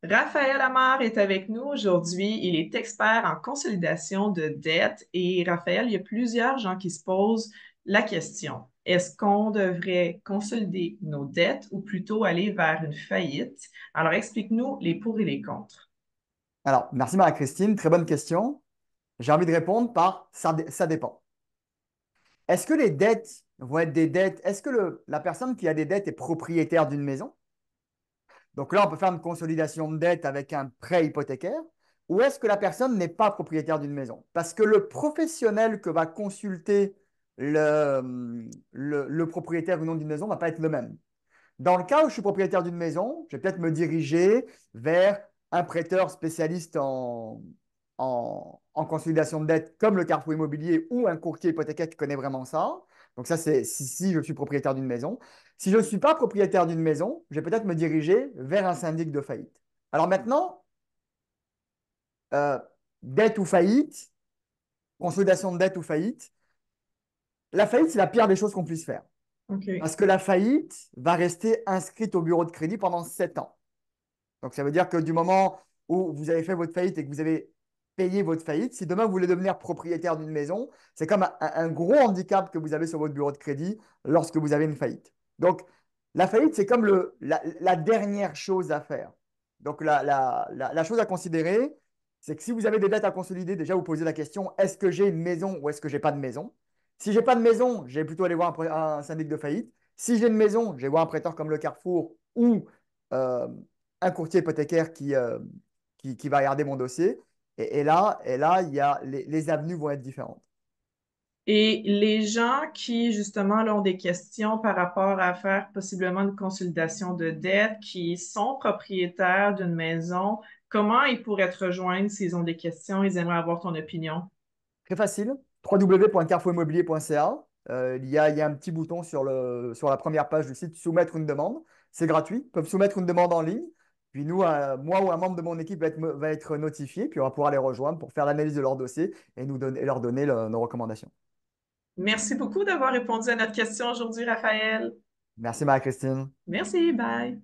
Raphaël Amar est avec nous aujourd'hui. Il est expert en consolidation de dettes. Et Raphaël, il y a plusieurs gens qui se posent la question, est-ce qu'on devrait consolider nos dettes ou plutôt aller vers une faillite? Alors, explique-nous les pour et les contre. Alors, merci Marie-Christine, très bonne question. J'ai envie de répondre par ça dépend. Est-ce que les dettes vont être des dettes? Est-ce que la personne qui a des dettes est propriétaire d'une maison? Donc là, on peut faire une consolidation de dette avec un prêt hypothécaire. Ou est-ce que la personne n'est pas propriétaire d'une maison? Parce que le professionnel que va consulter le propriétaire ou non d'une maison ne va pas être le même. Dans le cas où je suis propriétaire d'une maison, je vais peut-être me diriger vers un prêteur spécialiste en consolidation de dette comme le Carrefour Immobilier ou un courtier hypothécaire qui connaît vraiment ça. Donc ça, c'est si je suis propriétaire d'une maison. Si je ne suis pas propriétaire d'une maison, je vais peut-être me diriger vers un syndic de faillite. Alors maintenant, euh, dette ou faillite, consolidation de dette ou faillite, la faillite, c'est la pire des choses qu'on puisse faire. OK. Parce que la faillite va rester inscrite au bureau de crédit pendant 7 ans. Donc, ça veut dire que du moment où vous avez fait votre faillite et que vous avez payé votre faillite, si demain vous voulez devenir propriétaire d'une maison, c'est comme un gros handicap que vous avez sur votre bureau de crédit lorsque vous avez une faillite. Donc, la faillite, c'est comme la dernière chose à faire. Donc, la chose à considérer, c'est que si vous avez des dettes à consolider, déjà vous posez la question, est-ce que j'ai une maison ou est-ce que j'ai pas de maison? Si j'ai pas de maison, je vais plutôt aller voir un syndic de faillite. Si j'ai une maison, je vais voir un prêteur comme le Carrefour ou euh, un courtier hypothécaire qui va regarder mon dossier. Et là, les avenues vont être différentes. Et les gens qui, justement, là, ont des questions par rapport à faire possiblement une consolidation de dette, qui sont propriétaires d'une maison, comment ils pourraient te rejoindre s'ils ont des questions, ils aimeraient avoir ton opinion? Très facile, www.carrefourimmobilier.ca. Il y a un petit bouton sur la première page du site, soumettre une demande. C'est gratuit, ils peuvent soumettre une demande en ligne. Puis nous, moi ou un membre de mon équipe va être notifié, puis on va pouvoir les rejoindre pour faire l'analyse de leur dossier et leur donner nos recommandations. Merci beaucoup d'avoir répondu à notre question aujourd'hui, Raphaël. Merci Marie-Christine. Merci, bye.